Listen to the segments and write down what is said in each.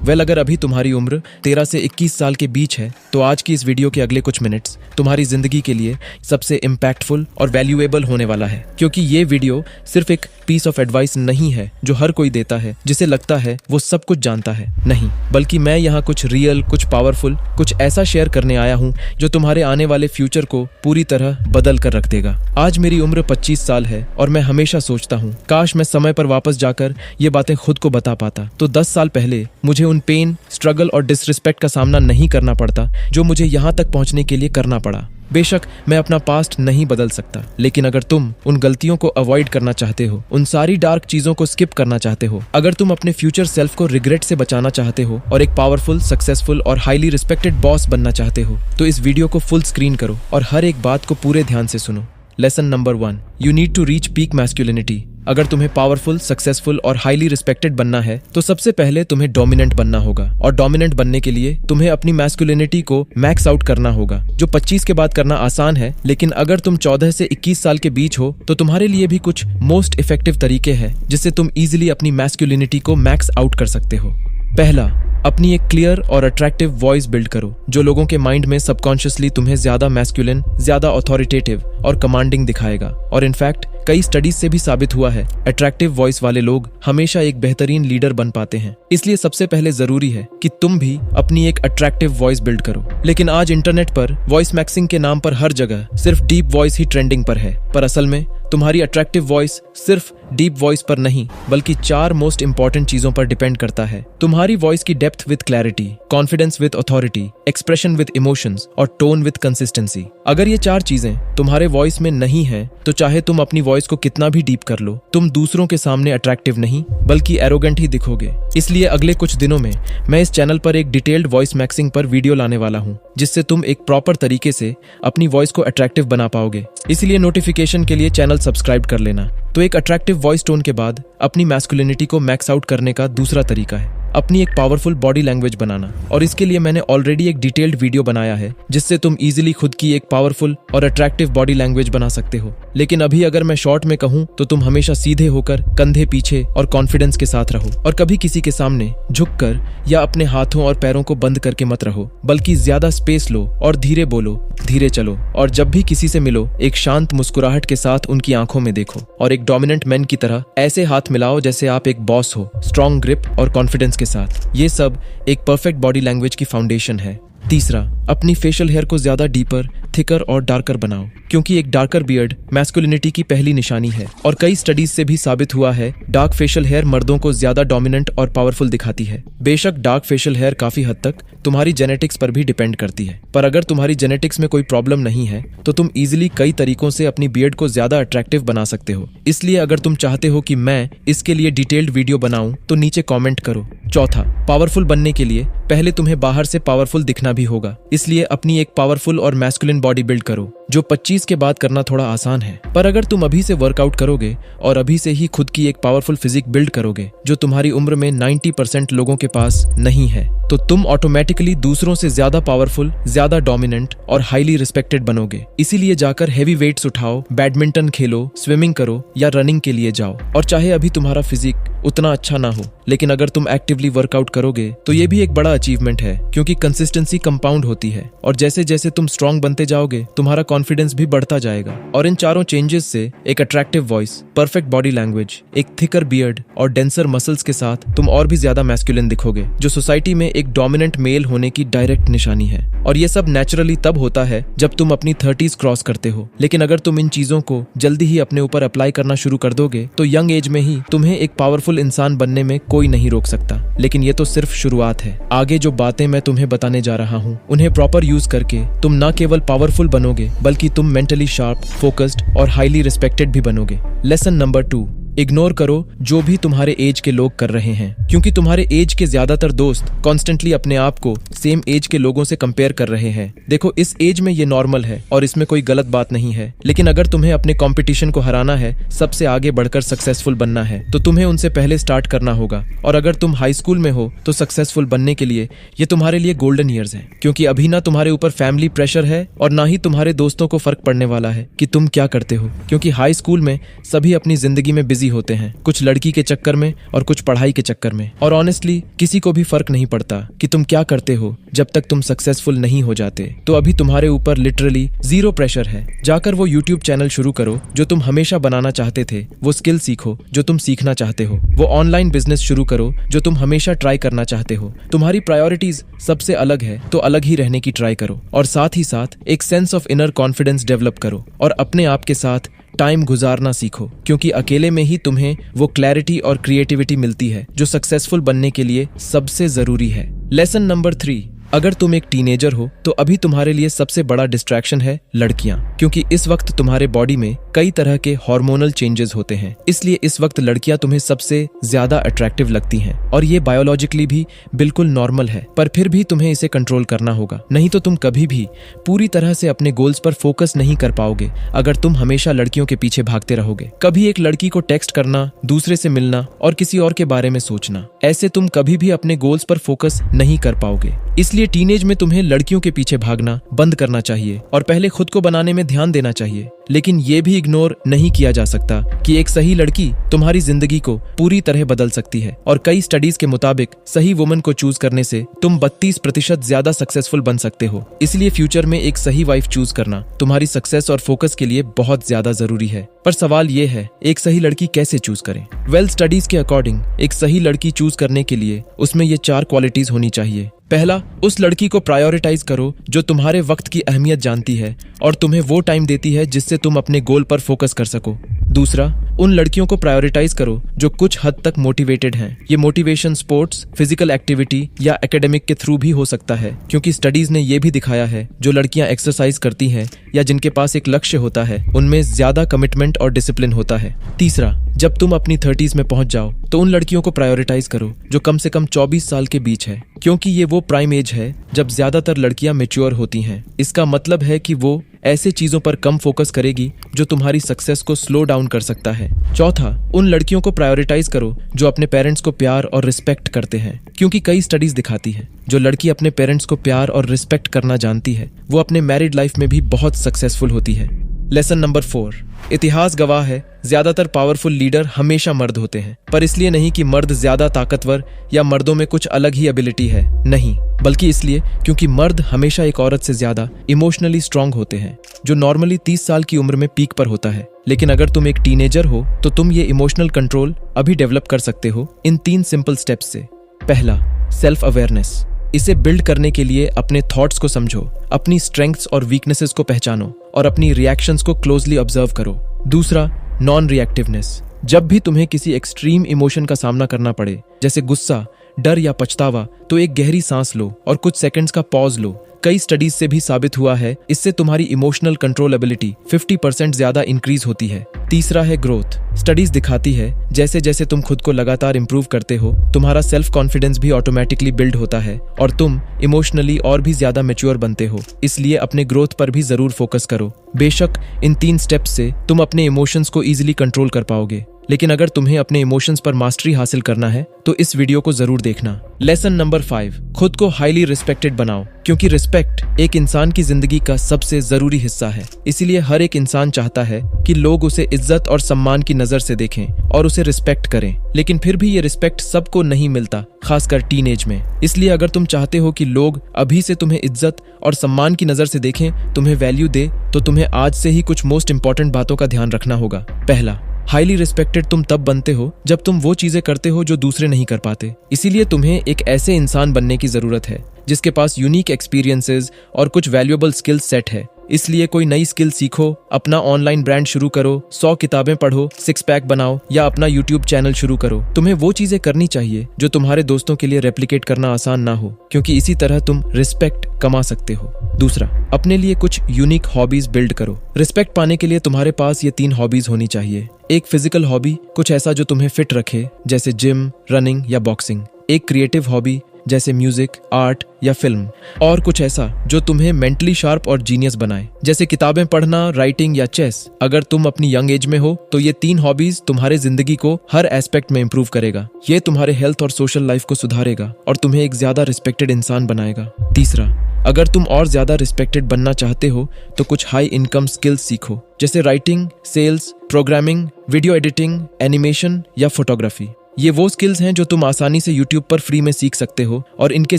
Well, अगर अभी तुम्हारी उम्र 13 से 21 साल के बीच है तो आज की इस वीडियो के अगले कुछ मिनट्स तुम्हारी जिंदगी के लिए सबसे इम्पैक्टफुल और वैल्यूएबल होने वाला है, क्योंकि ये वीडियो सिर्फ एक पीस ऑफ एडवाइस नहीं है जो हर कोई देता है जिसे लगता है वो सब कुछ जानता है। नहीं, बल्कि मैं यहाँ कुछ रियल, कुछ पावरफुल, कुछ ऐसा शेयर करने आया हूँ जो तुम्हारे आने वाले फ्यूचर को पूरी तरह बदल कर रख देगा। आज मेरी उम्र 25 साल है और मैं हमेशा सोचता हूँ काश मैं समय पर वापस जाकर ये बातें खुद को बता पाता तो 10 साल पहले मुझे उन पेन, स्ट्रगल और डिसरिस्पेक्ट का सामना नहीं करना पड़ता जो मुझे यहाँ तक पहुँचने के लिए करना पड़ा। बेशक मैं अपना पास्ट नहीं बदल सकता, लेकिन अगर तुम उन गलतियों को अवॉइड करना चाहते हो, उन सारी डार्क चीजों को स्किप करना चाहते हो, अगर तुम अपने फ्यूचर सेल्फ को रिग्रेट से बचाना चाहते हो और एक पावरफुल, सक्सेसफुल और हाईली रिस्पेक्टेड बॉस बनना चाहते हो, तो इस वीडियो को फुल स्क्रीन करो और हर एक बात को पूरे ध्यान से सुनो। Lesson number 1, you need to reach peak masculinity. अगर तुम्हें पावरफुल, सक्सेसफुल और हाईली रिस्पेक्टेड बनना है तो सबसे पहले तुम्हें डोमिनेंट बनना होगा, और डोमिनेंट बनने के लिए तुम्हें अपनी मैस्कुलिनिटी को मैक्स आउट करना होगा, जो 25 के बाद करना आसान है। लेकिन अगर तुम 14 से 21 साल के बीच हो तो तुम्हारे लिए भी कुछ मोस्ट इफेक्टिव तरीके हैं जिससे तुम इजीली अपनी मैस्कुलिनिटी को मैक्स आउट कर सकते हो। पहला, अपनी एक क्लियर और अट्रैक्टिव वॉइस बिल्ड करो जो लोगों के माइंड में सबकॉन्शियसली तुम्हें ज्यादा मैस्कुलिन, ज्यादा अथॉरिटेटिव और कमांडिंग दिखाएगा। और इनफैक्ट कई स्टडीज से भी साबित हुआ है अट्रैक्टिव वॉइस वाले लोग हमेशा एक बेहतरीन लीडर बन पाते हैं। इसलिए सबसे पहले जरूरी है कि तुम भी अपनी एक अट्रैक्टिव वॉइस बिल्ड करो। लेकिन आज इंटरनेट पर वॉइस मैक्सिंग के नाम पर हर जगह सिर्फ डीप वॉइस ही ट्रेंडिंग पर है, पर असल में तुम्हारी अट्रैक्टिव वॉइस सिर्फ डीप वॉइस पर नहीं बल्कि 4 मोस्ट इंपॉर्टेंट चीजों पर डिपेंड करता है। तुम्हारी वॉइस की depth with clarity, confidence with authority, expression with emotions और टोन विद कंसिस्टेंसी। अगर ये 4 चीजें तुम्हारे वॉइस में नहीं है तो चाहे तुम अपनी वॉइस को कितना भी डीप कर लो, तुम दूसरों के सामने अट्रैक्टिव नहीं बल्कि एरोगेंट ही दिखोगे। इसलिए अगले कुछ दिनों में मैं इस चैनल पर एक डिटेल्ड वॉइस मैक्सिंग पर वीडियो लाने वाला हूँ जिससे तुम एक प्रॉपर तरीके से अपनी वॉइस को अट्रैक्टिव बना पाओगे। इसलिए नोटिफिकेशन के लिए चैनल सब्सक्राइब कर लेना। तो एक अट्रैक्टिव वॉइस टोन के बाद अपनी मैस्कुलिनिटी को मैक्स आउट करने का दूसरा तरीका है अपनी एक पावरफुल बॉडी लैंग्वेज बनाना, और इसके लिए मैंने ऑलरेडी एक डिटेल्ड वीडियो बनाया है जिससे तुम इजीली खुद की एक पावरफुल और अट्रैक्टिव बॉडी लैंग्वेज बना सकते हो। लेकिन अभी अगर मैं शॉर्ट में कहूँ तो तुम हमेशा सीधे होकर, कंधे पीछे और कॉन्फिडेंस के साथ रहो, और कभी किसी के सामने झुककर या अपने हाथों और पैरों को बंद करके मत रहो, बल्कि ज्यादा स्पेस लो और धीरे बोलो, धीरे चलो, और जब भी किसी से मिलो एक शांत मुस्कुराहट के साथ उनकी आंखों में देखो, और एक डोमिनेंट मैन की तरह ऐसे हाथ मिलाओ जैसे आप एक बॉस हो, स्ट्रॉन्ग ग्रिप और कॉन्फिडेंस के साथ। ये सब एक परफेक्ट बॉडी लैंग्वेज की फाउंडेशन है। तीसरा, अपनी फेशियल हेयर को ज्यादा डीपर, थिकर और डार्कर बनाओ, क्योंकि एक डार्कर बियर्ड मैस्कुलिनिटी की पहली निशानी है, और कई स्टडीज से भी साबित हुआ है डार्क फेशियल हेयर मर्दों को ज्यादा डोमिनेंट और पावरफुल दिखाती है। बेशक डार्क फेशियल हेयर काफी हद तक तुम्हारी जेनेटिक्स पर भी डिपेंड करती है, पर अगर तुम्हारी जेनेटिक्स में कोई प्रॉब्लम नहीं है तो तुम इजीली कई तरीकों से अपनी बियर्ड को ज्यादा अट्रैक्टिव बना सकते हो। इसलिए अगर तुम चाहते हो कि मैं इसके लिए डिटेल्ड वीडियो बनाऊं तो नीचे कॉमेंट करो। चौथा, पावरफुल बनने के लिए पहले तुम्हें बाहर से पावरफुल दिखना भी होगा, इसलिए अपनी एक पावरफुल और मैस्कुलिन बॉडी बिल्ड करो जो 25 के बाद करना थोड़ा आसान है। पर अगर तुम अभी से वर्कआउट करोगे और अभी से ही खुद की एक पावरफुल फिजिक बिल्ड करोगे जो तुम्हारी उम्र में 90% लोगों के पास नहीं है, तो तुम ऑटोमेटिकली दूसरों से ज्यादा पावरफुल, ज्यादा डोमिनेंट और हाईली रिस्पेक्टेड बनोगे। इसीलिए जाकर हेवी वेट्स उठाओ, बैडमिंटन खेलो, स्विमिंग करो या रनिंग के लिए जाओ। और चाहे अभी तुम्हारा फिजिक उतना अच्छा ना हो, लेकिन अगर तुम एक्टिवली वर्कआउट करोगे तो ये भी एक बड़ा अचीवमेंट है, क्योंकि कंसिस्टेंसी कंपाउंड होती है, और जैसे जैसे तुम स्ट्रॉन्ग बनते जाओगे तुम्हारा कॉन्फिडेंस भी बढ़ता जाएगा। और इन चारों चेंजेस से एक attractive voice, perfect body language, एक थिकर बियर्ड और डेंसर मसल्स के साथ तुम और भी ज्यादा मैस्कुलिन दिखोगे, जो सोसाइटी में एक डोमिनेंट मेल होने की डायरेक्ट निशानी है। और ये सब नेचुरली तब होता है जब तुम अपनी 30s क्रॉस करते हो। लेकिन अगर तुम इन चीजों को जल्दी ही अपने ऊपर अप्लाई करना शुरू कर दोगे तो यंग एज में ही तुम्हें एक पावरफुल इंसान बनने में कोई नहीं रोक सकता। लेकिन ये तो सिर्फ शुरुआत है। आगे जो बातें मैं तुम्हें बताने जा रहा हूँ उन्हें प्रॉपर यूज करके तुम न केवल पावरफुल बनोगे बल्कि तुम मेंटली शार्प, फोकस्ड और हाईली रिस्पेक्टेड भी बनोगे। लेसन नंबर 2, इग्नोर करो जो भी तुम्हारे एज के लोग कर रहे हैं, क्योंकि तुम्हारे एज के ज्यादातर दोस्त कॉन्स्टेंटली अपने आप को सेम एज के लोगों से कंपेयर कर रहे हैं। देखो, इस एज में ये नॉर्मल है और इसमें कोई गलत बात नहीं है, लेकिन अगर तुम्हें अपने कंपटीशन को हराना है, सबसे आगे बढ़कर सक्सेसफुल बनना है, तो तुम्हें उनसे पहले स्टार्ट करना होगा। और अगर तुम हाई स्कूल में हो तो सक्सेसफुल बनने के लिए ये तुम्हारे लिए गोल्डन ईयर्स हैं, क्योंकि अभी ना तुम्हारे ऊपर फैमिली प्रेशर है और ना ही तुम्हारे दोस्तों को फर्क पड़ने वाला है कि तुम क्या करते हो, क्योंकि हाई स्कूल में सभी अपनी जिंदगी में बिजी बिजी होते हैं, कुछ लड़की के चक्कर में और कुछ पढ़ाई के चक्कर में। और ऑनेस्टली किसी को भी फर्क नहीं पड़ता कि तुम क्या करते हो जब तक तुम सक्सेसफुल नहीं हो जाते। तो अभी तुम्हारे ऊपर लिटरली जीरो प्रेशर है। जाकर वो यूट्यूब चैनल शुरू करो जो तुम हमेशा बनाना चाहते थे, वो स्किल सीखो जो तुम सीखना चाहते हो, वो ऑनलाइन बिजनेस शुरू करो जो तुम हमेशा ट्राई करना चाहते हो। तुम्हारी प्रायोरिटीज सबसे अलग है तो अलग ही रहने की ट्राई करो, और साथ ही साथ एक sense of inner confidence develop करो और अपने आप के साथ टाइम गुजारना सीखो, क्योंकि अकेले में ही तुम्हें वो क्लैरिटी और क्रिएटिविटी मिलती है जो सक्सेसफुल बनने के लिए सबसे जरूरी है। लेसन नंबर 3, अगर तुम एक टीनेजर हो तो अभी तुम्हारे लिए सबसे बड़ा डिस्ट्रैक्शन है लड़कियां, क्योंकि इस वक्त तुम्हारे बॉडी में कई तरह के हार्मोनल चेंजेस होते हैं। इसलिए इस वक्त लड़कियां तुम्हें सबसे ज्यादा अट्रैक्टिव लगती हैं, और ये बायोलॉजिकली भी बिल्कुल नॉर्मल है। पर फिर भी तुम्हें इसे कंट्रोल करना होगा, नहीं तो तुम कभी भी पूरी तरह से अपने गोल्स पर फोकस नहीं कर पाओगे अगर तुम हमेशा लड़कियों के पीछे भागते रहोगे। कभी एक लड़की को टेक्स्ट करना, दूसरे से मिलना और किसी और के बारे में सोचना, ऐसे तुम कभी भी अपने गोल्स पर फोकस नहीं कर पाओगे। इसलिए टीनेज में तुम्हें लड़कियों के पीछे भागना बंद करना चाहिए और पहले खुद को बनाने में ध्यान देना चाहिए। लेकिन ये भी इग्नोर नहीं किया जा सकता कि एक सही लड़की तुम्हारी जिंदगी को पूरी तरह बदल सकती है, और कई स्टडीज के मुताबिक सही वुमन को चूज करने से तुम 32% ज्यादा सक्सेसफुल बन सकते हो। इसलिए फ्यूचर में एक सही वाइफ चूज करना तुम्हारी सक्सेस और फोकस के लिए बहुत ज्यादा जरूरी है। पर सवाल ये है, एक सही लड़की कैसे चूज करें? वेल, स्टडीज के अकॉर्डिंग एक सही लड़की चूज करने के लिए उसमें ये 4 क्वालिटीज होनी चाहिए। पहला, उस लड़की को प्रायोरिटाइज करो जो तुम्हारे वक्त की अहमियत जानती है और तुम्हें वो टाइम देती है जिससे तुम अपने गोल पर फोकस कर सको। दूसरा, उन लड़कियों को प्रायोरिटाइज करो जो कुछ हद तक मोटिवेटेड हैं। ये मोटिवेशन स्पोर्ट्स, फिजिकल एक्टिविटी या एकेडमिक के थ्रू भी हो सकता है, क्योंकि स्टडीज ने ये भी दिखाया है जो लड़कियां एक्सरसाइज करती हैं या जिनके पास एक लक्ष्य होता है उनमें ज्यादा कमिटमेंट और डिसिप्लिन होता है। तीसरा, जब तुम अपनी 30s में पहुंच जाओ तो उन लड़कियों को प्रायोरिटाइज करो जो कम से कम 24 साल के बीच है, क्योंकि ये वो प्राइम एज है जब ज्यादातर लड़कियां मैच्योर होती हैं। इसका मतलब है कि वो ऐसे चीजों पर कम फोकस करेगी जो तुम्हारी सक्सेस को स्लो डाउन कर सकता है। चौथा, उन लड़कियों को प्रायोरिटाइज करो जो अपने पेरेंट्स को प्यार और रिस्पेक्ट करते हैं, क्योंकि कई स्टडीज दिखाती है जो लड़की अपने पेरेंट्स को प्यार और रिस्पेक्ट करना जानती है वो अपने मैरिड लाइफ में भी बहुत सक्सेसफुल होती है। लेसन नंबर 4, इतिहास गवाह है ज्यादातर पावरफुल लीडर हमेशा मर्द होते हैं, पर इसलिए नहीं कि मर्द ज्यादा ताकतवर या मर्दों में कुछ अलग ही एबिलिटी है, नहीं, बल्कि इसलिए क्योंकि मर्द हमेशा एक औरत से ज्यादा इमोशनली स्ट्रांग होते हैं, जो नॉर्मली 30 साल की उम्र में पीक पर होता है। लेकिन अगर तुम एक टीनेजर हो तो तुम ये इमोशनल कंट्रोल अभी डेवलप कर सकते हो इन 3 सिंपल स्टेप्स से। पहला, सेल्फ अवेयरनेस। इसे बिल्ड करने के लिए अपने थॉट्स को समझो, अपनी स्ट्रेंथ्स और वीकनेसेस को पहचानो और अपनी रिएक्शंस को क्लोजली ऑब्जर्व करो। दूसरा, नॉन रिएक्टिवनेस। जब भी तुम्हें किसी एक्सट्रीम इमोशन का सामना करना पड़े, जैसे गुस्सा, डर या पछतावा, तो एक गहरी सांस लो और कुछ सेकंड्स का पॉज लो। कई स्टडीज से भी साबित हुआ है इससे तुम्हारी इमोशनल कंट्रोलेबिलिटी 50% ज्यादा इंक्रीज होती है। तीसरा है ग्रोथ। स्टडीज दिखाती है जैसे जैसे तुम खुद को लगातार इंप्रूव करते हो तुम्हारा सेल्फ कॉन्फिडेंस भी ऑटोमेटिकली बिल्ड होता है और तुम इमोशनली और भी ज्यादा मैच्योर बनते हो। इसलिए अपने ग्रोथ पर भी जरूर फोकस करो। बेशक इन 3 स्टेप्स से तुम अपने इमोशंस को इजीली कंट्रोल कर पाओगे, लेकिन अगर तुम्हें अपने इमोशंस पर मास्टरी हासिल करना है तो इस वीडियो को जरूर देखना। लेसन नंबर 5, खुद को हाईली रिस्पेक्टेड बनाओ, क्योंकि रिस्पेक्ट एक इंसान की जिंदगी का सबसे जरूरी हिस्सा है। इसीलिए हर एक इंसान चाहता है कि लोग उसे इज्जत और सम्मान की नजर से देखें और उसे रिस्पेक्ट करें, लेकिन फिर भी ये रिस्पेक्ट सबको नहीं मिलता, खासकर टीनेज में। इसलिए अगर तुम चाहते हो कि लोग अभी से तुम्हें इज्जत और सम्मान की नजर से देखें, तुम्हें वैल्यू दे, तो तुम्हें आज से ही कुछ मोस्ट इंपॉर्टेंट बातों का ध्यान रखना होगा। पहला, हाईली रिस्पेक्टेड तुम तब बनते हो जब तुम वो चीजें करते हो जो दूसरे नहीं कर पाते। इसीलिए तुम्हें एक ऐसे इंसान बनने की जरूरत है जिसके पास यूनिक एक्सपीरियंसेस और कुछ वैल्यूएबल स्किल सेट है। इसलिए कोई नई स्किल सीखो, अपना ऑनलाइन ब्रांड शुरू करो, 100 किताबें पढ़ो, 6 पैक बनाओ या अपना यूट्यूब चैनल शुरू करो। तुम्हें वो चीजें करनी चाहिए जो तुम्हारे दोस्तों के लिए रेप्लिकेट करना आसान ना हो, क्योंकि इसी तरह तुम रिस्पेक्ट कमा सकते हो। दूसरा, अपने लिए कुछ यूनिक हॉबीज बिल्ड करो। रिस्पेक्ट पाने के लिए तुम्हारे पास ये 3 हॉबीज होनी चाहिए। एक फिजिकल हॉबी, कुछ ऐसा जो तुम्हें फिट रखे, जैसे जिम, रनिंग या बॉक्सिंग। एक क्रिएटिव हॉबी, जैसे म्यूजिक, आर्ट या फिल्म। और कुछ ऐसा जो तुम्हें मेंटली शार्प और जीनियस बनाए, जैसे किताबें पढ़ना, राइटिंग या चेस। अगर तुम अपनी यंग एज में हो तो ये 3 हॉबीज तुम्हारे जिंदगी को हर एस्पेक्ट में इंप्रूव करेगा। ये तुम्हारे हेल्थ और सोशल लाइफ को सुधारेगा और तुम्हें एक ज्यादा रिस्पेक्टेड इंसान बनाएगा। तीसरा, अगर तुम और ज्यादा रिस्पेक्टेड बनना चाहते हो तो कुछ हाई इनकम स्किल्स सीखो, जैसे writing, sales, programming, video editing, animation या फोटोग्राफी। ये वो स्किल्स हैं जो तुम आसानी से YouTube पर फ्री में सीख सकते हो और इनके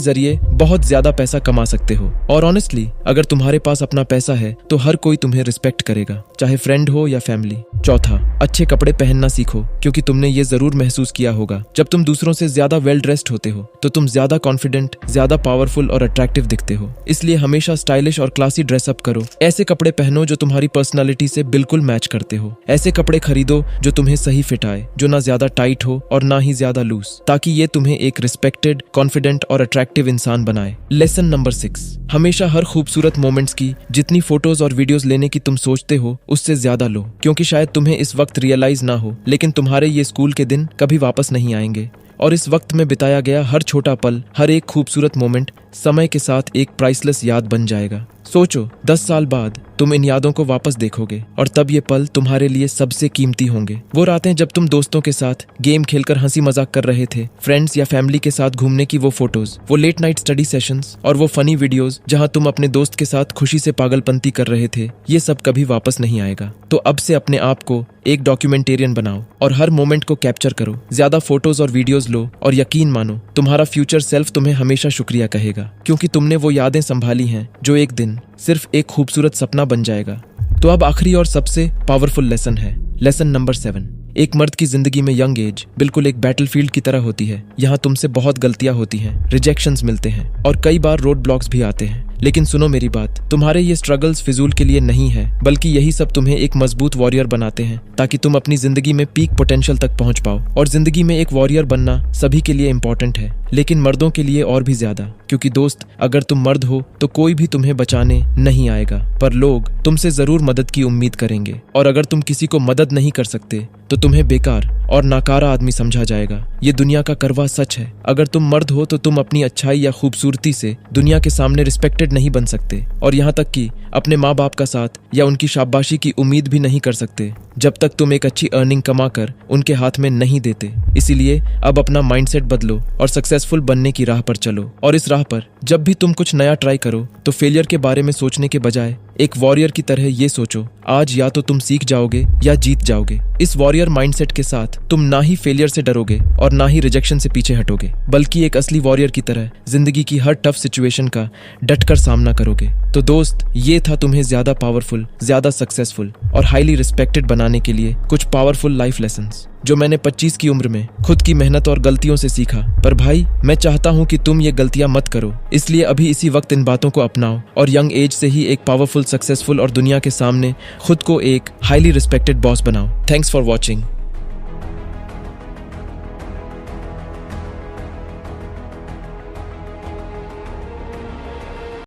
जरिए बहुत ज्यादा पैसा कमा सकते हो। और ऑनेस्टली अगर तुम्हारे पास अपना पैसा है तो हर कोई तुम्हें रिस्पेक्ट करेगा, चाहे फ्रेंड हो या फैमिली। चौथा, अच्छे कपड़े पहनना सीखो, क्योंकि तुमने ये जरूर महसूस किया होगा जब तुम दूसरों से ज्यादा वेल ड्रेस्ड होते हो तो तुम ज्यादा कॉन्फिडेंट, ज्यादा पावरफुल और अट्रैक्टिव दिखते हो। इसलिए हमेशा स्टाइलिश और क्लासी ड्रेसअप करो। ऐसे कपड़े पहनो जो तुम्हारी पर्सनालिटी से बिल्कुल मैच करते हो। ऐसे कपड़े खरीदो जो तुम्हें सही फिट आए, जो ना ज्यादा टाइट हो और ना ही ज्यादा लूज, ताकि ये तुम्हें एक रिस्पेक्टेड, कॉन्फिडेंट और अट्रैक्टिव इंसान बनाए। लेसन नंबर 6, हमेशा हर खूबसूरत मोमेंट्स की जितनी फोटोज और वीडियोस लेने की तुम सोचते हो उससे ज्यादा लो, क्योंकि शायद तुम्हें इस वक्त रियलाइज ना हो, लेकिन तुम्हारे ये स्कूल के दिन कभी वापस नहीं आएंगे। और इस वक्त में बिताया गया हर छोटा पल, हर एक खूबसूरत मोमेंट समय के साथ एक प्राइसलेस याद बन जाएगा। सोचो 10 साल बाद तुम इन यादों को वापस देखोगे और तब ये पल तुम्हारे लिए सबसे कीमती होंगे। वो रातें जब तुम दोस्तों के साथ गेम खेलकर हंसी मजाक कर रहे थे, फ्रेंड्स या फैमिली के साथ घूमने की वो फोटोज, वो लेट नाइट स्टडी सेशंस और वो फनी वीडियोस जहां तुम अपने दोस्त के साथ खुशी से पागलपंती कर रहे थे, ये सब कभी वापस नहीं आएगा। तो अब से अपने आप को एक डॉक्यूमेंटेरियन बनाओ और हर मोमेंट को कैप्चर करो। ज्यादा फोटोज और वीडियोज लो और यकीन मानो तुम्हारा फ्यूचर सेल्फ तुम्हें हमेशा शुक्रिया कहेगा, क्योंकि तुमने वो यादें संभाली हैं जो एक दिन सिर्फ एक खूबसूरत सपना बन जाएगा। तो अब आखिरी और सबसे पावरफुल लेसन है, लेसन नंबर 7। एक मर्द की जिंदगी में यंग एज बिल्कुल एक बैटलफील्ड की तरह होती है। यहाँ तुमसे बहुत गलतियां होती हैं, रिजेक्शंस मिलते हैं और कई बार रोड ब्लॉक्स भी आते हैं। लेकिन सुनो मेरी बात, तुम्हारे ये स्ट्रगल्स फिजूल के लिए नहीं है, बल्कि यही सब तुम्हें एक मजबूत वॉरियर बनाते हैं, ताकि तुम अपनी जिंदगी में पीक पोटेंशियल तक पहुंच पाओ। और जिंदगी में एक वॉरियर बनना सभी के लिए इंपॉर्टेंट है, लेकिन मर्दों के लिए और भी ज्यादा, क्योंकि दोस्त अगर तुम मर्द हो तो कोई भी तुम्हें बचाने नहीं आएगा, पर लोग तुमसे जरूर मदद की उम्मीद करेंगे। और अगर तुम किसी को मदद नहीं कर सकते तो तुम्हें बेकार और नाकारा आदमी समझा जाएगा। ये दुनिया का करवा सच है। अगर तुम मर्द हो तो तुम अपनी अच्छाई या खूबसूरती से दुनिया के सामने रिस्पेक्टेड नहीं बन सकते, और यहाँ तक कि अपने माँ बाप का साथ या उनकी शाबाशी की उम्मीद भी नहीं कर सकते जब तक तुम एक अच्छी अर्निंग कमाकर उनके हाथ में नहीं देते। इसीलिए अब अपना माइंडसेट बदलो और सक्सेसफुल बनने की राह पर चलो। और इस राह पर जब भी तुम कुछ नया ट्राई करो तो फेलियर के बारे में सोचने के बजाय एक वॉरियर की तरह ये सोचो, आज या तो तुम सीख जाओगे या जीत जाओगे। इस वॉरियर माइंडसेट के साथ तुम ना ही फेलियर से डरोगे और ना ही रिजेक्शन से पीछे हटोगे, बल्कि एक असली वॉरियर की तरह जिंदगी की हर टफ सिचुएशन का डटकर सामना करोगे। तो दोस्त, ये था तुम्हें ज्यादा पावरफुल, ज्यादा सक्सेसफुल और हाईली रिस्पेक्टेड बनाने के लिए कुछ पावरफुल लाइफ लेसन्स जो मैंने 25 की उम्र में खुद की मेहनत और गलतियों से सीखा। पर भाई, मैं चाहता हूं कि तुम ये गलतियां मत करो, इसलिए अभी इसी वक्त इन बातों को अपनाओ और यंग एज से ही एक पावरफुल, सक्सेसफुल और दुनिया के सामने खुद को एक हाईली रिस्पेक्टेड बॉस बनाओ। Thanks for watching.